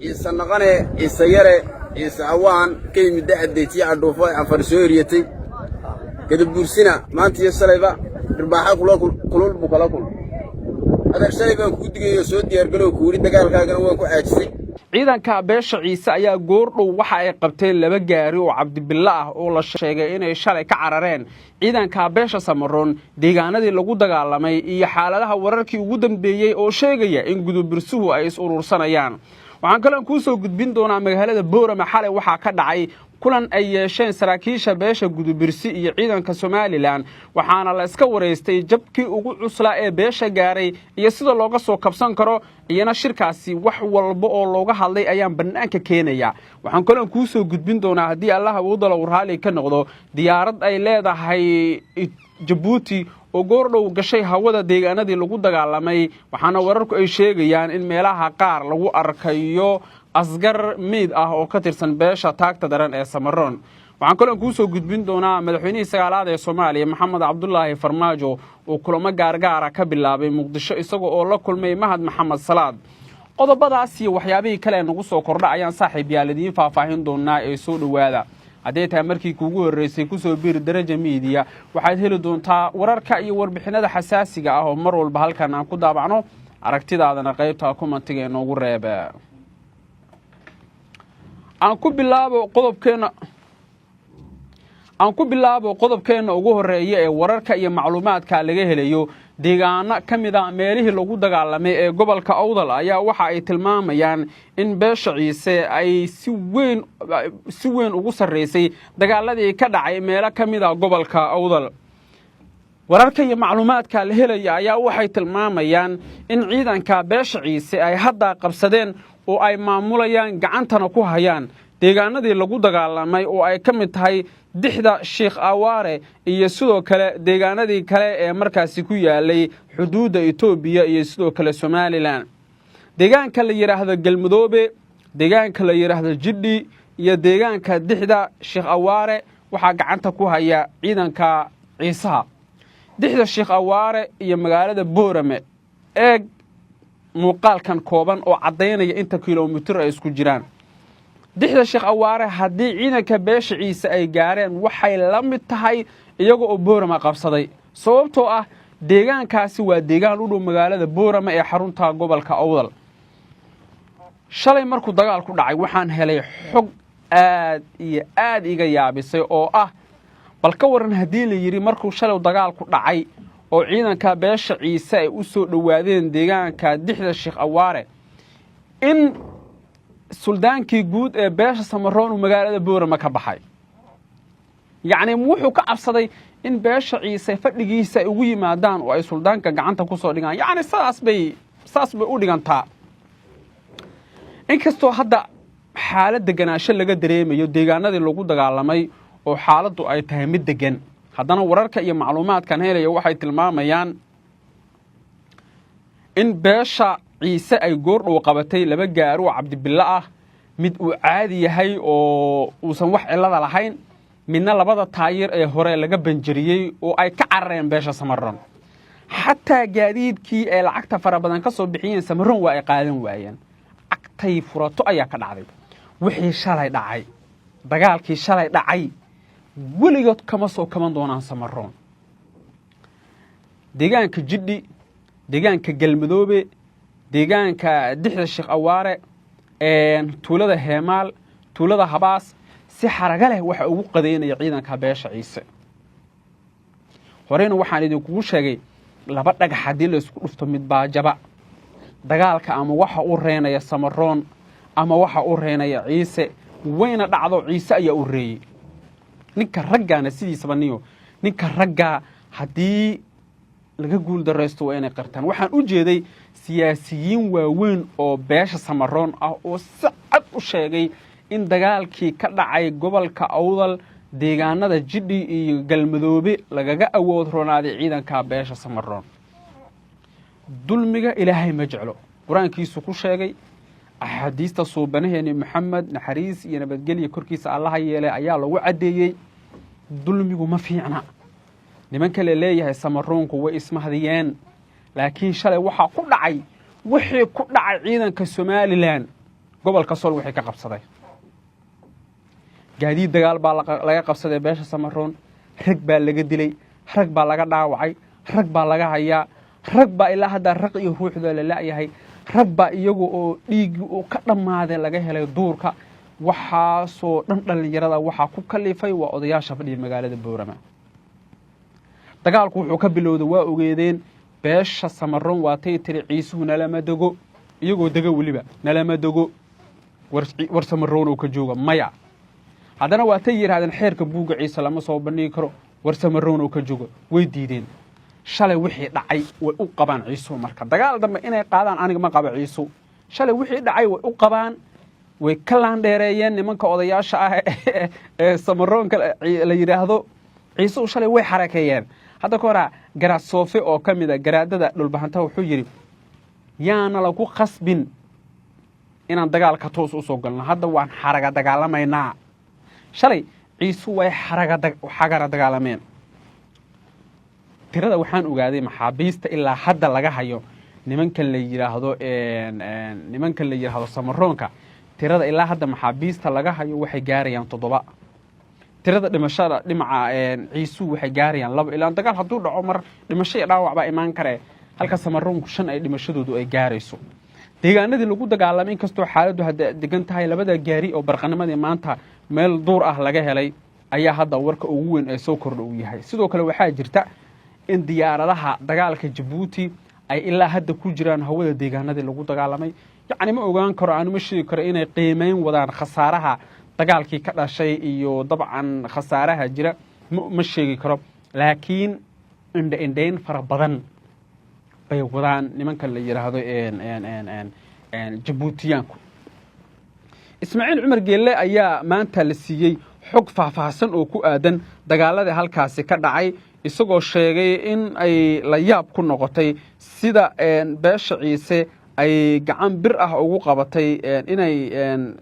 isanaqane isayare isawaan keemida adeeti adhoofo afar soo yariyay kadib bursina maanta iyo salayba ribaaxa kulul bukala kul adeer shalayba ku digayo soo diyaar galow kuuri dagaalkaaga waan ku aajisay ciidanka beesha ciise ayaa goordhow waxa ay qabteen laba gaari oo cabdibilla ah oo la sheegay inay shalay ka carareen ciidanka beesha Samaroon deegaanadii lagu dagaalamay iyo xaaladaha wararkii ugu dambeeyay oo sheegaya in gudubirsuhu ay is urursanayaan waxaan kale ku soo gudbin doonaa magaalada Boorama xalay waxa ka dhacay kulan ay yeesheen saraakiisha beesha gudubirsi iyo ciidanka Soomaaliland waxaana la iska wareystay jabkii ugu cusla ee beesha gaaray iyo sida looga soo kabsan karo iyana shirkaasi wax walba oo looga hadlay ayaan banaanka keenaya waxaan kale ku soo gudbin doonaa hadii Allah uu dalo raali ka noqdo diyaarad ay leedahay Djibouti oo goordhow gashay hawada deegaanadii lagu dagaalamay waxaana wararku ay sheegayaan in meelaha qaar lagu arkayo asgar mid ah oo ka tirsan beesha taagta daran ee Samaroon waxaan kale ku soo gudbin doonaa madaxweynihii sagaalaad ee Soomaaliya Maxamed Cabdullaahi Farmaajo oo kulamo gaargaar ka bilaabay Muqdisho isagoo oo la kulmay Mahad Maxamed Salaad qodobadaas iyo waxyaabihii kale nagu soo kordha ayaan saaxiib yaalidiin faahfaahin doonaa ee soo dhawaada haddii tahay markii kuugu horeysay ku soo biir daraja media waxaad heli doontaa wararka iyo warbixinada xasaasiga ah oo mar walba halkan aan ku daabacno aragtidaadana qaybta commentiga ee noogu reeba aan ku bilaabo qodobkeena ugu horeeya ee wararka iyo macluumaadka laga helayo deegaano kamida meelihii lagu dagaalamay ee gobolka Awdal ayaa waxa ay tilmaamayaan in beesha Ciise ay si weyn ugu sareysay dagaaladii ka dhacay meelo kamida gobolka Awdal wararka iyo macluumaadka la helayo ayaa waxay tilmaamayaan in ciidanka beesha Ciise ay hadda qabsadeen oo ay maamulayaan gacantana ku hayaan deegaanadii lagu dagaalamay oo ay kamid tahay dixda Sheekh Awaare iyo sidoo kale deegaanadii kale ee markaasi ku yaalay xuduuda Itoobiya iyo sidoo kale Soomaaliland deegaanka la yiraahdo Galmudoobe deegaanka la yiraahdo Jiddi iyo deegaanka dixda Sheekh Awaare waxa gacanta ku haya ciidanka Ciisaha dixda Sheekh Awaare iyo magaalada Boorame eeg muuqaalkan kooban oo cadeynaya inta kiiloomitir ay isku jiraan dixda Sheekh Awaare hadii ciidanka beesha Ciise ay gaareen waxay la mid tahay iyaga oo Boorama qabsaday sababtoo ah deegaankaasi waa deegaan u dhow magaalada Boorama ee xarunta gobolka Awdal shalay markuu dagaal ku dhacay waxaan helay xog aad iga yaabisay oo ah bal ka waran hadii la yiri markuu shalay dagaal ku dhacay oo ciidanka beesha Ciise ay u soo dhawaadeen deegaanka dixda Sheekh Awaare in suldaankii guud ee beesha Samaroon magaalada Boorama ka baxay yaani wuxuu ka cabsaday in beesha Ciise fadhigiisa ay ugu yimaadaan oo ay suldaanka gacanta ku soo dhigaan yaani saas bay u dhigantaa inkastoo hadda xaalad deganaansho laga dareemayo deegaanadii lagu dagaalamay oo xaaladdu ay tahay mid degan haddana wararka iyo macluumaadkan helaya waxay tilmaamayaan in beesha Ciise ay goordhow qabatay laba gaari oo cabdibilla ah mid uu caadi yahay oo uusan wax cilada lahayn midna labada taayir ee hore laga banjariyay oo ay ka carareen beesha Samaroon xataa gaadiidkii ee lacagta fara badan ka soo bixiyeen Samaroon waa ay qaadan waayeen agtay furato ayaa ka dhacday wixii shalay dhacay dagaalkii shalay dhacay weligood kama soo kaban doonaan Samaroon deegaanka Jiddi deegaanka Galmudoobe deegaanka dixda Sheekh Awaare tuulada Heemaal tuulada Habaas si xaraga leh waxa ugu qadeynaya ciidanka beesha Ciise horeyna waxaan idinku sheegay laba dhagax hadii la isku dhufto mid baa jaba dagaalka ama waxa uu reenaya Samaroon ama waxa uu reenaya Ciise wayna dhacdo Ciise ayaa u reeyay ninka raggaana sidiisaba ninka ragga hadii laga guul dareysto waa inay qartaan waxaan u jeeday siyaasiyiin waaweyn oo beesha Samaroon ah oo si cad u sheegay in dagaalkii ka dhacay gobolka Awdal deegaanada Jiddi iyo Galmudoobe lagaga awood roonaaday ciidanka beesha Samaroon dulmiga Ilaahay ma jeclo quraankiisu ku sheegay axaadiista suubanaheeni Maxamed naxariis iyo nabadgelyo korkiisa Allah yeelay ayaa lagu cadeeyay dulmigu ma fiicna nimanka leeyahay Samaroonku way ismahdiyeen laakiin shalay waxa ku dhacay wixii ku dhacay ciidanka Soomaaliland gobolka Sool waxay ka qabsaday gaadiid dagaal baa laga qabsaday beesha Samaroon rag baa laga dilay rag baa laga dhaawacay rag baa laga hayaa rag baa ilaa hadda raq iyo ruuxda la laayahay rag baa iyagu oo dhiig oo ka dhamaaday laga helay duurka waxa soo dhan dhalinyarada waxa ku kalifay waa odayaasha fadhiya magaalada Boorama dagaalku wuxuu ka bilowday waa ogeedeen beesha Samaroon waatay tiri ciisuhu nalama dago iyagoo daga waliba nalama dago war Samaroon oo ka jooga maya haddana waatay yiraahdeen xeerka buuga ciise lama soo bandhigi karo war Samaroon oo ka jooga way diideen shalay wixii dhacay way u qabaan ciisuhu marka dagaal dambe inay qaadaan aniga ma qaba ciisuhu shalay wixii dhacay way u qabaan way ka laandheereeyeen nimanka odayaasha ah ee Samaroonka la yiraahdo ciisuhu shalay way xarakeeyeen hadda ka hor garaad soofe oo kamid ah garaadada dhulbahanta wuxuu yiri yaana lagu qasbin inaan dagaalka toos u soo galno hadda waan xaraga dagaalamaynaa shalay ciisu way xagara dagaalameen tirada waxaan ogaaday maxaabiista ilaa hadda laga hayo nimankan la yiraahdo Samaroonka tirada ilaa hadda maxaabiista laga hayo waxay gaarayaan 7 tirada dhimashada dhimaca ciisu waxay gaarayaan 2 ilaa dagaal haduu dhaco mar dhimasho iyo dhaawac baa iman kare halka Samaroonku 5 ay dhimashadoodu ay gaarayso deegaanadii lagu dagaalamay inkastoo xaaladdu hadda degan tahay labada gaari oo barqanimadii maanta meel duur ah laga helay ayaa hadda warka ugu weyn ee soo kordhay uu yahay sidoo kale waxaa jirta in diyaaradaha dagaalka Djibouti ay ilaa hadda ku jiraan hawada deegaanadii lagu dagaalamay yacni ma ogaan karo aan ma sheegi karo inay qiimeyn wadaan khasaaraha dagaalkii ka dhashay iyo dabcan khasaaraha jira ma sheegi karo laakiin indhayn fara badan bay wadaan nimanka la yiraahdo Djiboutiyaanku Ismaaciil Cumar Geelle ayaa maanta la siiyay xog faahfaahsan oo ku aadan dagaalada halkaasi ka dhacay isagoo sheegay in ay la yaab ku noqotay sida beesha ciise ay gacan bir ah ugu qabatay inay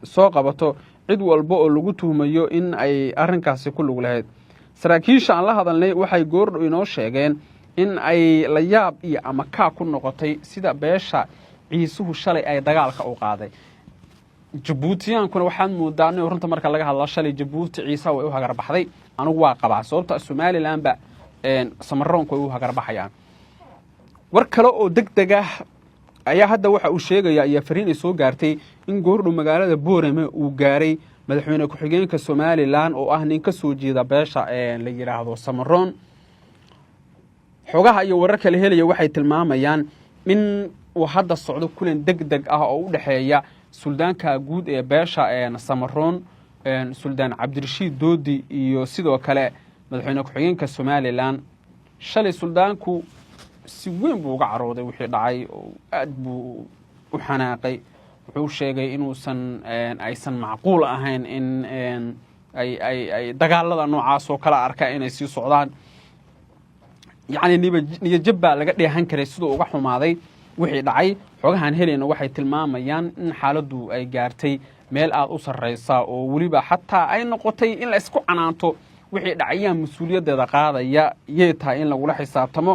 soo qabato cid walba oo lagu tuhmayo in ay arrinkaasi ku lug lahayd saraakiisha aan la hadalnay waxay goordhow inoo sheegeen in ay la yaab iyo ama ka ku noqotay sida beesha ciisuhu shalay ay dagaalka u qaaday Djiboutiyaankuna waxaan moodaa in runta marka laga hadlo shalay Djibouti ciisa way u hagar baxday anigu waa qabaa sababta Somaliland ba Samaroonku way u hagar baxayaan war kale oo degdeg ah ayaa hadda waxa uu sheegaya iyo fariin ay soo gaartay in goordhow magaalada Boorama uu gaaray madaxweyne ku-xigeenka Somaliland oo ah nin ka soo jeeda beesha la yiraahdo Samaroon xogaha iyo wararka la helaya waxay tilmaamayaan in uu hadda socdo kulan degdeg ah oo u dhaxeeya suldaanka guud ee beesha Samaroon suldaan Cabdirashiid Doodi iyo sidoo kale madaxweyne ku-xigeenka Somaliland shalay suldaanku si weyn buu uga carooday wixii dhacay oo aad buu u xanaaqay wuxuu sheegay inuusan aysan macquul ahayn in ay dagaalada noocaas oo kala arka inay sii socdaan yacni niyad baa laga dheehan karay sidoo uga xumaaday wixii dhacay xogahan helayna waxay tilmaamayaan in xaaladdu ay gaartay meel aad u sarreysa oo waliba xataa ay noqotay in la isku canaanto wixii dhacayaan mas'uuliyadeeda qaadaya yeetaa in lagu la xisaabtamo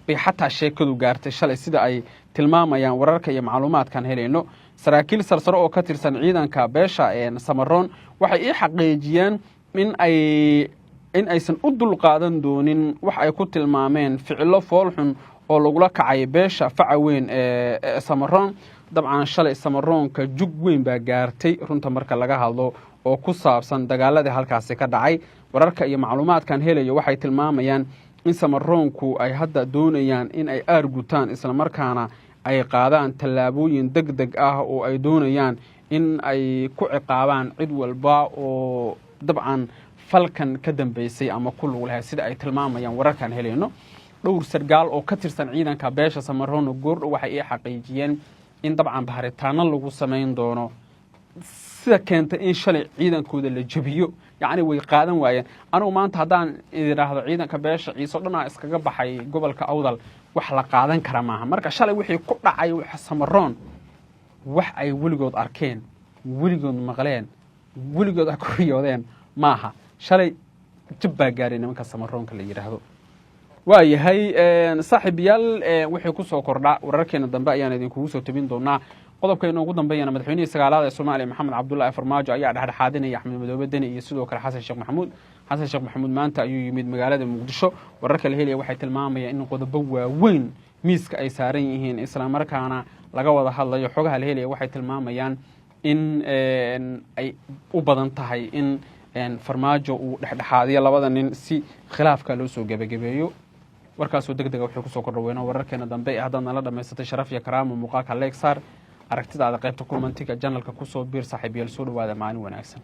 bay xataa sheekadu gaartay shalay sida ay tilmaamayaan wararka iyo macluumaadkan helayno saraakiil sarsare oo ka tirsan ciidanka beesha Samaroon waxay ii xaqiijiyeen in aysan u dulqaadan doonin wax ay ku tilmaameen ficilo foolxun oo lagula kacay beesha faca weyn ee Samaroon dabcan shalay Samaroonka jug weyn baa gaartay runta marka laga hadlo oo ku saabsan dagaaladii halkaasi ka dhacay wararka iyo macluumaadkan helayo waxay tilmaamayaan in Samaroonku ay hadda doonayaan in ay aargutaan isla markaana ay qaadaan tallaabooyin degdeg ah oo ay doonayaan in ay ku ciqaabaan cid walba oo dabcan falkan ka dambeysay ama ku lug lahayd sida ay tilmaamayaan wararkan helayno dhowr sargaal oo ka tirsan ciidanka beesha Samaroon goordhow waxay ii xaqiijiyeen in dabcan baaritaano lagu sameyn doono sida keentay in shalay ciidankooda la jabiyo yacni way qaadan waayeen anigu maanta haddaan idiraahdo ciidanka beesha ciise dhanaa iskaga baxay gobolka Awdal wax la qaadan kara maaha marka shalay wixii ku dhacay wax Samaroon wax ay weligood arkeen weligood maqleen weligood ku riyoodeen maaha shalay jabba gaaray nimanka Samaroonka la yiraahdo waayahay saaxiibayaal wixii ku soo kordha wararkeena dambe ayaan idin kugu soo tabin doonaa qodobkayna ugu dambeeyana madaxweynihii sagaalaad ee Soomaaliya Maxamed Cabdullaahi Farmaajo ayaa dhexdhexaadinaya Axmed Madoobe Deni iyo sidoo kale Xasan Sheekh Maxamuud maanta ayuu yimid magaalada Muqdisho wararka la helaya waxay tilmaamayaan in qodobo waaweyn miiska ay saaran yihiin isla markaana laga wada hadlayo xogaha la helaya waxay tilmaamayaan in ay u badan tahay in Farmaajo uu dhexdhexaadiyo labada nin si khilaafka loo soo gabagabeeyo warkaasoo degdeg wuxuu ku soo kordhaweyna wararkeena dambe ee hadda nala dhameysatay sharaf iyo karaamo muuqaalka Lexar aragtidaada qaybta commentiga channelka ku soo biir saaxiibayaal soo dhawaada maalin wanaagsan